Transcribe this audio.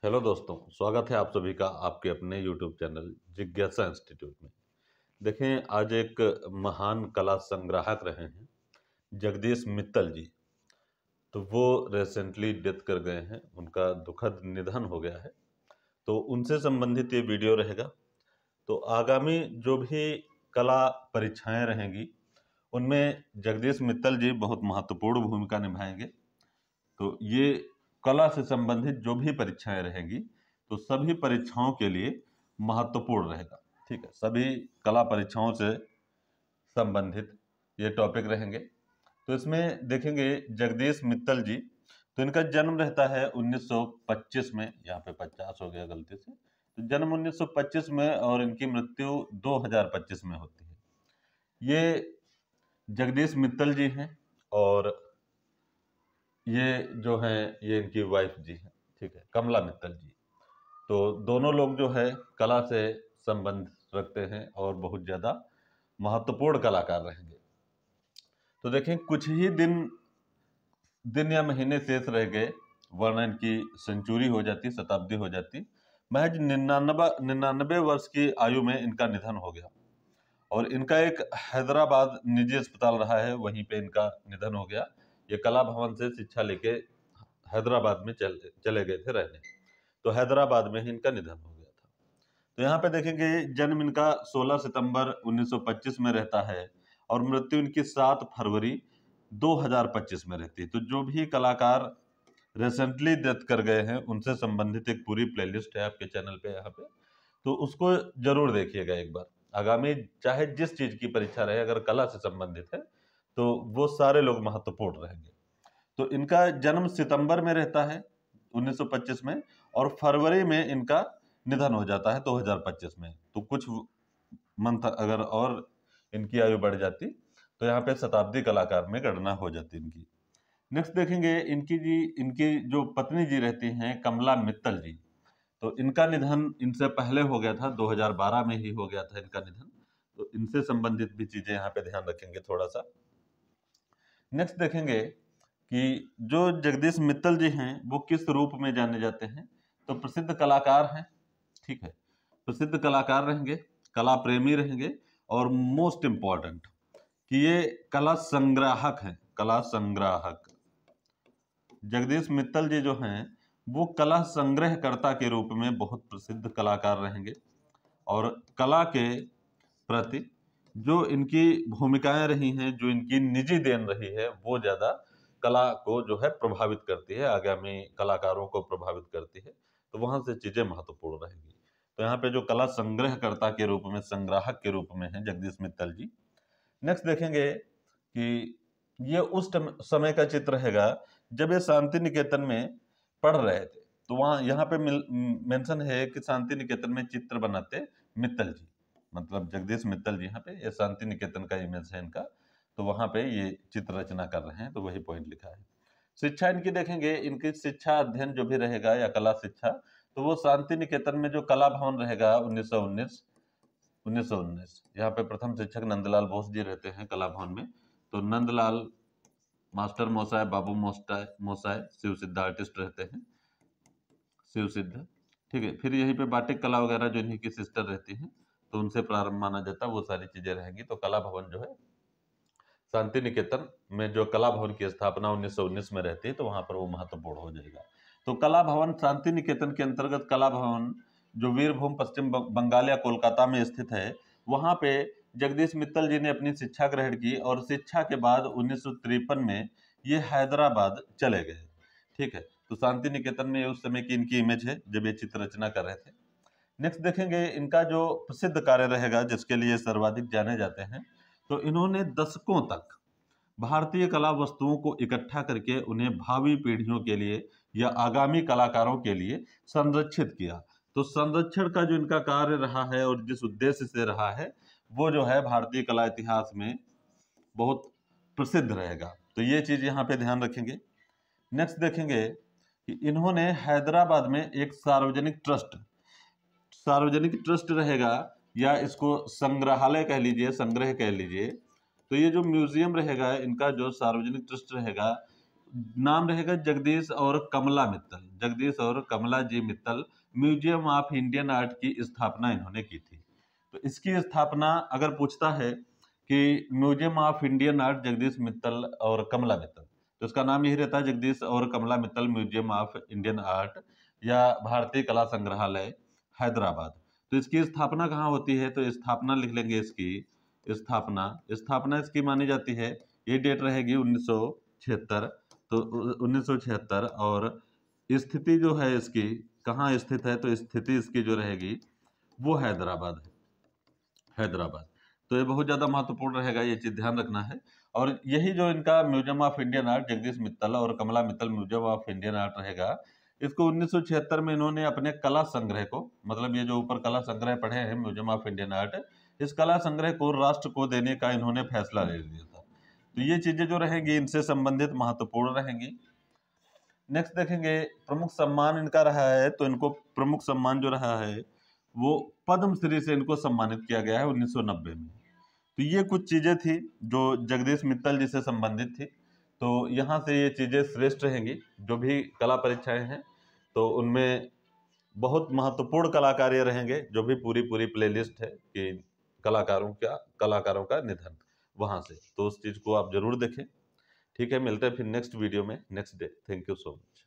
Hello दोस्तों, स्वागत है आप सभी का आपके अपने यूट्यूब चैनल जिज्ञासा इंस्टीट्यूट में। देखें, आज एक महान कला संग्राहक रहे हैं जगदीश मित्तल जी। तो वो रिसेंटली डेथ कर गए हैं, उनका दुखद निधन हो गया है। तो उनसे संबंधित ये वीडियो रहेगा। तो आगामी जो भी कला परीक्षाएं रहेंगी उनमें जगदीश मित्तल जी बहुत महत्वपूर्ण भूमिका निभाएंगे। तो ये कला से संबंधित जो भी परीक्षाएं रहेंगी तो सभी परीक्षाओं के लिए महत्वपूर्ण रहेगा। ठीक है, सभी कला परीक्षाओं से संबंधित ये टॉपिक रहेंगे। तो इसमें देखेंगे जगदीश मित्तल जी, तो इनका जन्म रहता है 1925 में। यहाँ पे 50 हो गया गलती से, तो जन्म 1925 में और इनकी मृत्यु 2025 में होती है। ये जगदीश मित्तल जी हैं और ये जो है ये इनकी वाइफ जी हैं। ठीक है, कमला मित्तल जी। तो दोनों लोग जो है कला से संबंध रखते हैं और बहुत ज़्यादा महत्वपूर्ण कलाकार रहेंगे। तो देखें, कुछ ही दिन या महीने शेष रह गए वरना इनकी सेंचुरी हो जाती, शताब्दी हो जाती। महज 99 वर्ष की आयु में इनका निधन हो गया और इनका एक हैदराबाद निजी अस्पताल रहा है, वहीं पे इनका निधन हो गया। ये कला भवन से शिक्षा लेके हैदराबाद में चले गए थे रहने, तो हैदराबाद में ही इनका निधन हो गया था। तो यहाँ पे देखेंगे जन्म इनका 16 सितंबर 1925 में रहता है और मृत्यु इनकी 7 फरवरी 2025 में रहती है। तो जो भी कलाकार रिसेंटली डेथ कर गए हैं उनसे संबंधित एक पूरी प्लेलिस्ट है आपके चैनल पे यहाँ पे, तो उसको जरूर देखिएगा एक बार। आगामी चाहे जिस चीज की परीक्षा रहे, अगर कला से संबंधित है तो वो सारे लोग महत्वपूर्ण रहेंगे। तो इनका जन्म सितंबर में रहता है 1925 में और फरवरी में इनका निधन हो जाता है 2025 में। तो कुछ मंथ अगर और इनकी आयु बढ़ जाती तो यहाँ पे शताब्दी कलाकार में गणना हो जाती इनकी। नेक्स्ट देखेंगे इनकी जो पत्नी जी रहती हैं कमला मित्तल जी। तो इनका निधन इनसे पहले हो गया था, 2012 में ही हो गया था इनका निधन। तो इनसे संबंधित भी चीजें यहाँ पे ध्यान रखेंगे थोड़ा सा। नेक्स्ट देखेंगे कि जो जगदीश मित्तल जी हैं वो किस रूप में जाने जाते हैं। तो प्रसिद्ध कलाकार हैं। ठीक है, प्रसिद्ध कलाकार रहेंगे, कला प्रेमी रहेंगे और मोस्ट इम्पॉर्टेंट कि ये कला संग्राहक हैं। कला संग्राहक जगदीश मित्तल जी जो हैं वो कला संग्रहकर्ता के रूप में बहुत प्रसिद्ध कलाकार रहेंगे और कला के प्रति जो इनकी भूमिकाएं रही हैं, जो इनकी निजी देन रही है, वो ज्यादा कला को जो है प्रभावित करती है, आगामी कलाकारों को प्रभावित करती है। तो वहां से चीजें महत्वपूर्ण रहेंगी। तो यहाँ पे जो कला संग्रहकर्ता के रूप में, संग्राहक के रूप में है जगदीश मित्तल जी। नेक्स्ट देखेंगे कि ये उस समय का चित्र रहेगा जब ये शांति निकेतन में पढ़ रहे थे। तो वहाँ यहाँ पे मेंशन है कि शांति निकेतन में चित्र बनाते मित्तल जी, मतलब जगदीश मित्तल जी। यहाँ पे ये शांति निकेतन का इमेज है इनका, तो वहाँ पे ये चित्र रचना कर रहे हैं, तो वही पॉइंट लिखा है। शिक्षा इनकी देखेंगे, इनकी शिक्षा अध्ययन जो भी रहेगा या कला शिक्षा, तो वो शांति निकेतन में जो कला भवन रहेगा 1919 यहाँ पे प्रथम शिक्षक नंदलाल बोस जी रहते हैं कला भवन में। तो नंदलाल मास्टर मोसाय, बाबू मोसाय शिव सिद्ध आर्टिस्ट रहते हैं, शिव सिद्ध। ठीक है, फिर यहीं पे बाटिक कला वगैरह जो इन्हीं की सिस्टर रहती हैं, तो उनसे प्रारंभ माना जाता है, वो सारी चीजें रहेंगी। तो कला भवन जो है शांति निकेतन में, जो कला भवन की स्थापना 1919 में रहती है, तो वहां पर वो महत्वपूर्ण हो जाएगा। तो कला भवन शांति निकेतन के अंतर्गत कला भवन जो वीरभूम पश्चिम बंगाल या कोलकाता में स्थित है, वहां पे जगदीश मित्तल जी ने अपनी शिक्षा ग्रहण की और शिक्षा के बाद 1953 में ये हैदराबाद चले गए। ठीक है, तो शांति निकेतन में उस समय की इनकी इमेज है जब ये चित्र रचना कर रहे थे। नेक्स्ट देखेंगे इनका जो प्रसिद्ध कार्य रहेगा जिसके लिए सर्वाधिक जाने जाते हैं। तो इन्होंने दशकों तक भारतीय कला वस्तुओं को इकट्ठा करके उन्हें भावी पीढ़ियों के लिए या आगामी कलाकारों के लिए संरक्षित किया। तो संरक्षण का जो इनका कार्य रहा है और जिस उद्देश्य से रहा है, वो जो है भारतीय कला इतिहास में बहुत प्रसिद्ध रहेगा। तो ये चीज यहाँ पे ध्यान रखेंगे। नेक्स्ट देखेंगे कि इन्होंने हैदराबाद में एक सार्वजनिक ट्रस्ट रहेगा या इसको संग्रहालय कह लीजिए, संग्रह कह लीजिए। तो ये जो म्यूजियम रहेगा इनका, जो सार्वजनिक ट्रस्ट रहेगा, नाम रहेगा जगदीश और कमला मित्तल, जगदीश और Kamala ji Mittal. Museum of Indian art की स्थापना इन्होंने की थी। तो इसकी स्थापना अगर पूछता है कि museum of Indian art Jagdish Mittal और कमला मित्तल, तो इसका नाम यही रहता है जगदीश और Kamala Mittal museum of Indian art या भारतीय कला संग्रहालय हैदराबाद। तो इसकी स्थापना कहाँ होती है, तो स्थापना लिख लेंगे इसकी। स्थापना स्थापना इसकी मानी जाती है, ये डेट रहेगी 1976। तो 1976, और स्थिति जो है इसकी कहाँ स्थित है, तो स्थिति इसकी जो रहेगी वो हैदराबाद है, हैदराबाद। तो ये बहुत ज़्यादा महत्वपूर्ण रहेगा, ये चीज़ ध्यान रखना है। और यही जो इनका museum of Indian art Jagdish Mittal और Kamala Mittal museum of Indian art रहेगा, इसको 1976 में इन्होंने अपने कला संग्रह को, मतलब ये जो ऊपर कला संग्रह पढ़े हैं म्यूजियम ऑफ इंडियन आर्ट, इस कला संग्रह को राष्ट्र को देने का इन्होंने फैसला ले लिया था। तो ये चीज़ें जो रहेंगी इनसे संबंधित महत्वपूर्ण रहेंगी। नेक्स्ट देखेंगे, प्रमुख सम्मान इनका रहा है, तो इनको प्रमुख सम्मान जो रहा है वो पद्मश्री से इनको सम्मानित किया गया है 1990 में। तो ये कुछ चीज़ें थी जो जगदीश मित्तल जी से संबंधित थी। तो यहाँ से ये चीज़ें श्रेष्ठ रहेंगी। जो भी कला परीक्षाएं हैं तो उनमें बहुत महत्वपूर्ण कलाकार ये रहेंगे, जो भी पूरी पूरी प्लेलिस्ट है कि कलाकारों का निधन वहाँ से, तो उस चीज़ को आप जरूर देखें। ठीक है, मिलते हैं फिर नेक्स्ट वीडियो में next day. Thank you so much.